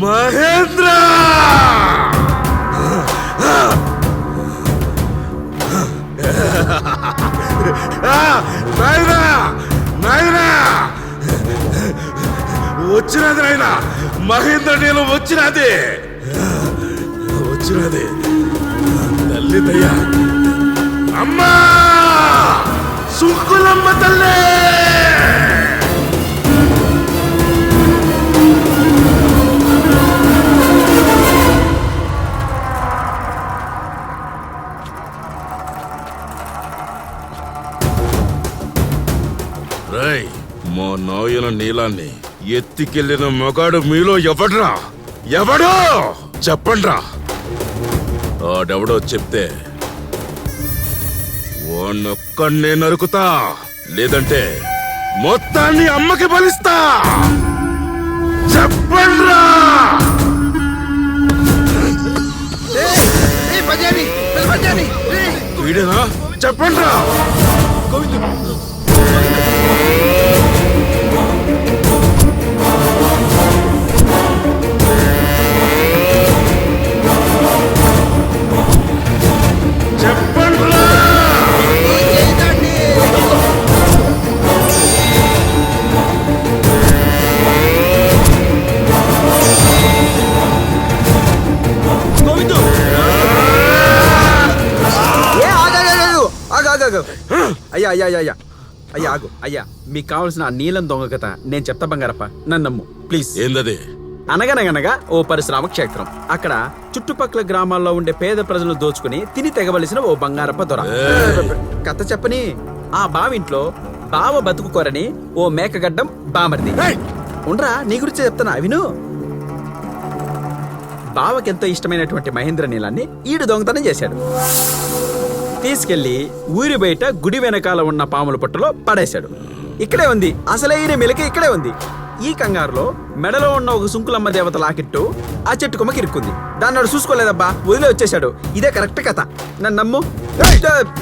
మహేంద్ర! నాయనా, నాయనా, వచ్చినది నాయనా, మహేంద్ర నీళ్ళు వచ్చినది, వచ్చినది తల్లి దయ్యా, అమ్మా సుంకులమ్మ తల్లి! మా నాయన నీలాన్ని ఎత్తికెళ్ళిన మగాడు మీలో ఎవడ్రా? ఎవడో చెప్పండ్రా. ఆడెవడో చెప్తే వాణ్ణొక్కడే నరుకుతా, లేదంటే మొత్తాన్ని అమ్మకి బలిస్తా. చెప్పండ్రా. వీడేనా? చెప్పండ్రా. అయ్యా అయ్యా అయ్యా అయ్యా ఆగు అయ్యా, మీకు కావాల్సిన ఆ నీలం దొంగ కథ నేను చెప్తా బంగారప్ప, నన్ను నమ్ము ప్లీజ్. ఏందది? అనగనగనగా ఓ పరిశ్రమ క్షేత్రం, అక్కడ చుట్టుపక్కల గ్రామాల్లో ఉండే పేద ప్రజలను దోచుకుని తిని తెగవలసిన ఓ బంగారప్ప దొర. కథ చెప్పని ఆ బావింట్లో బావ బతుకుకోరని ఓ మేకగడ్డం బామర్ది. ఉండరా, నీ గురించి చెప్తానా విను. బావకెంతో ఇష్టమైనటువంటి మహేంద్ర నీలాన్ని ఈడు దొంగతనం చేశాడు. తీసుకెళ్లి ఊరి బయట గుడి వెనకాల ఉన్న పాముల పుట్టలో పడేశాడు. ఇక్కడే ఉంది అసలైన మెలిక, ఇక్కడే ఉంది. ఈ కంగారులో మెడలో ఉన్న ఒక సుంకులమ్మ దేవత లాకెట్టు ఆ చెట్టు కొమ్మకి ఇరుక్కుంది. దాన్ని వాడు చూసుకోలేదబ్బా, వదిలే వచ్చేశాడు. ఇదే కరెక్ట్ కథ, నన్ను నమ్ము.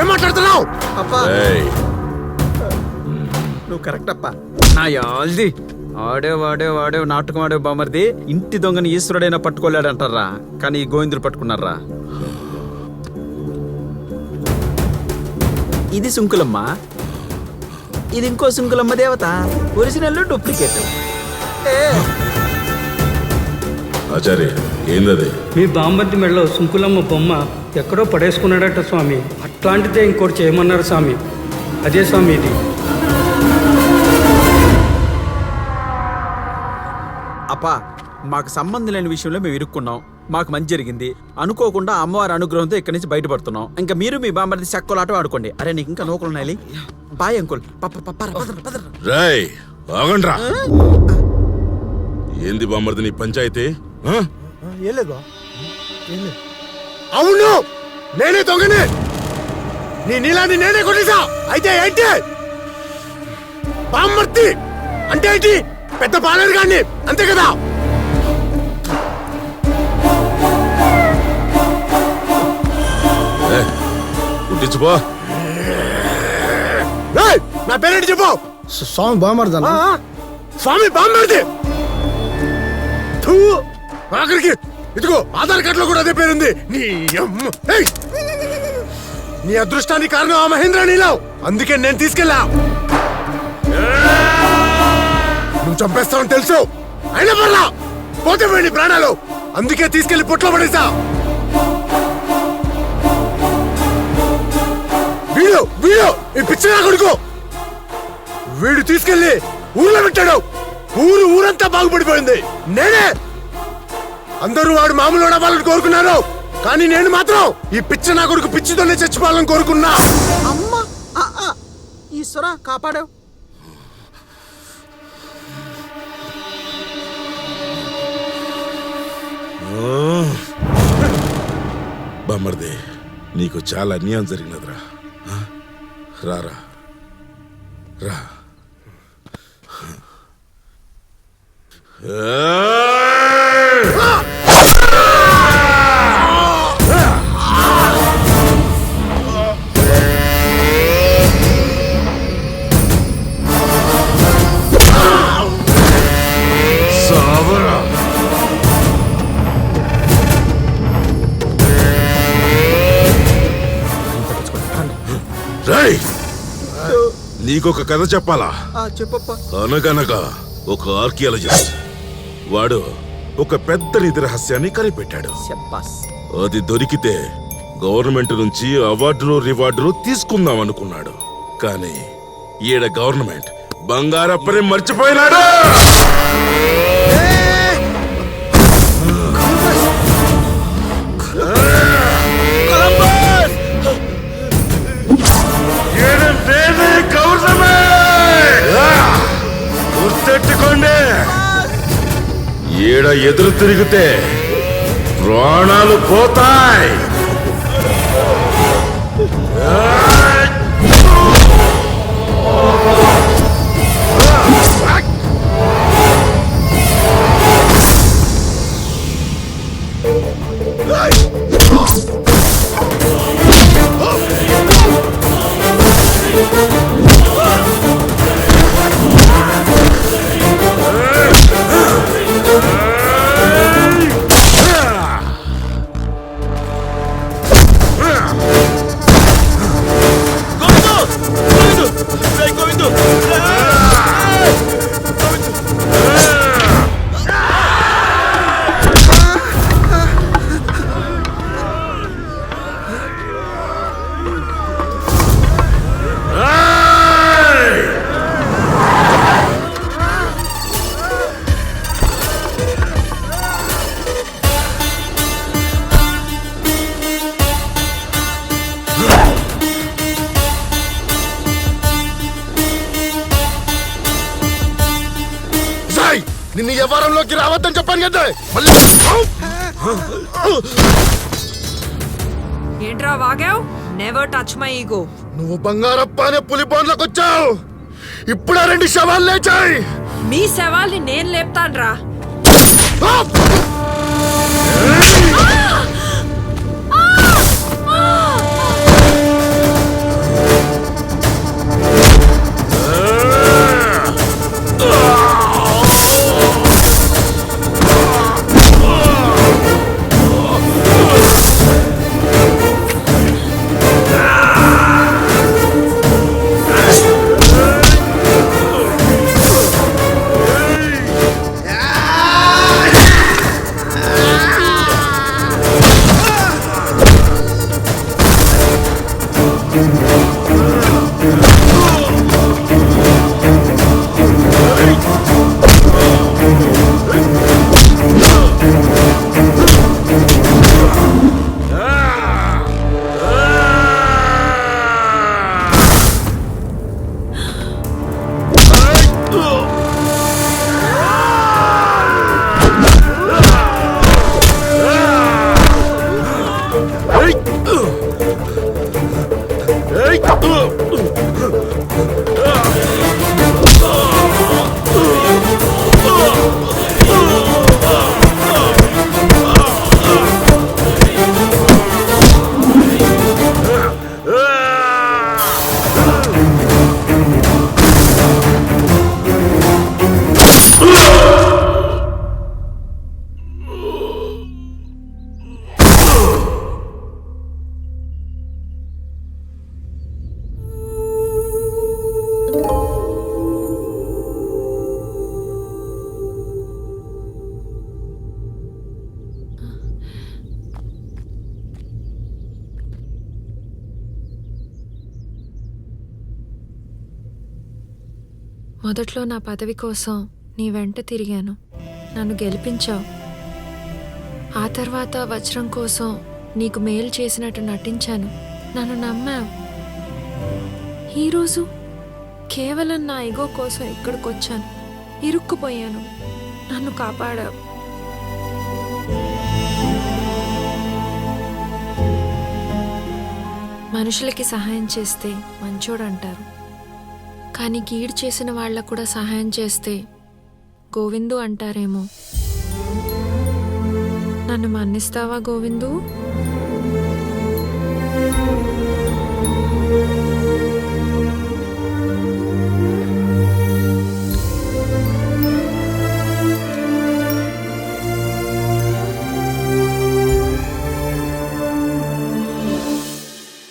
ఏం మాట్లాడుతున్నావు? అప్పా నువ్వు కరెక్ట్ అప్పా. నా యాల్ది ఆడే నాటకం ఆడే బామర్ది. ఇంటి దొంగని ఈశ్వరుడైనా పట్టుకోలేడంటారా, కానీ ఈ గోవిందులు పట్టుకున్నారా. ఇది సుంకులమ్మ, ఇది ఇంకో సుంకులమ్మ దేవత, ఒరిజినల్ డూప్లికేట్. ఆచార్య ఏందది? మీ బామ్మర్ది మెడలో సుంకులమ్మ బొమ్మ ఎక్కడో పడేసుకున్నాడట స్వామి. అట్లాంటిదే ఇంకోటి చేయమన్నారు స్వామి. అదే స్వామి ఇది. అప్పా, మాకు సంబంధం లేని విషయంలో మేము ఇరుక్కున్నాం. మాకు మంచి జరిగింది. అనుకోకుండా అమ్మవారి అనుగ్రహంతో ఇక్కడి నుంచి బయటపడుతున్నాం. ఇంకా మీరు మీ బామ్మర్ది చక్కలాట ఆడుకోండి. అరే నీకు ఇంకా నూకలు ఉన్నాయి. Bye uncle. రేయ్ ఆగండ్రా. ఏంది బామ్మర్ది నీ పంచాయతీ? అవును, నేనే దొంగనే. నీ నీలాన్ని నేనే కొట్టేశా. అయితే ఏంటి బామ్మర్ది అంటే? ఏంటి పెద్ద పాలేరు గాని, అంతే కదా? కుట్టించుకో. నా పేరేంటి చెప్పు. స్వామి బామ్మర్ది. స్వామి బామ్మర్ది. ఆఖరికి ఇదిగో ఆధార్ కార్డు లో కూడా అదే పేరుంది. నీ అదృష్టానికి కారణం ఆ మహేంద్ర నీలావ్. అందుకే నేను తీసుకెళ్ళా. నువ్వు చంపేస్తావని తెలుసు, అయినా పర్లా పోతే పోయి ప్రాణాలు. అందుకే తీసుకెళ్లి పొట్లో పడేసా. వీడు వీడు ఈ పిచ్చి నా కొడుకు. వీడు తీసుకెళ్లి ఊర్లో పెట్టాడు. ఊరంతా బాగుపడిపోయింది. నేనే అందరూ వాడు మామూలు వాళ్ళని కోరుకున్నారు, కానీ నేను మాత్రం ఈ పిచ్చి నా కొడుకు పిచ్చితోనే చచ్చిపోవాలని కోరుకున్నా. అమ్మా ఈశ్వరా కాపాడావు. బామ్మర్ది, నీకు చాలా అన్యాయం జరిగినదిరా. రారా రా. నీకొక కథ చెప్పాలా? చెప్పప్ప. అనగనగా ఒక ఆర్కియాలజిస్ట్ వాడు ఒక పెద్ద నిధి రహస్యాన్ని కనిపెట్టాడు. అది దొరికితే గవర్నమెంట్ నుంచి అవార్డులు రివార్డులు తీసుకుందాం అనుకున్నాడు. కానీ ఈడ గవర్నమెంట్ బంగారప్పని మర్చిపోయినాడు. గుర్తెట్టుకోండి, ఈడ ఎదురు తిరిగితే ప్రాణాలు పోతాయి. నిన్ను వ్యవహారంలోకి రావద్దని చెప్పాను కదా. ఏంట్రా వాగావ్? Never touch my ego. నువ్వు బంగారప్ప అనే పులి బోన్లోకి వచ్చావు. ఇప్పుడు 2 శవాలు లేచాయి. మీ శవాల్ని నేను లేపుతాన్రా. మొదట్లో నా పదవి కోసం నీ వెంట తిరిగాను, నన్ను గెలిపించావు. ఆ తర్వాత వజ్రం కోసం నీకు మేలు చేసినట్టు నటించాను, నన్ను నమ్మావు. ఈరోజు కేవలం నా ఈగో కోసం ఇక్కడికి వచ్చాను, ఇరుక్కుపోయాను, నన్ను కాపాడావు. మనుషులకి సహాయం చేస్తే మంచోడు అంటారు, కానీ కీడు చేసిన వాళ్ళకు కూడా సహాయం చేస్తే గోవిందు అంటారేమో. నన్ను మన్నిస్తావా గోవిందు?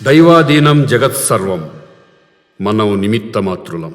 దైవాధీనం జగత్సర్వం. మనం నిమిత్త మాత్రులం.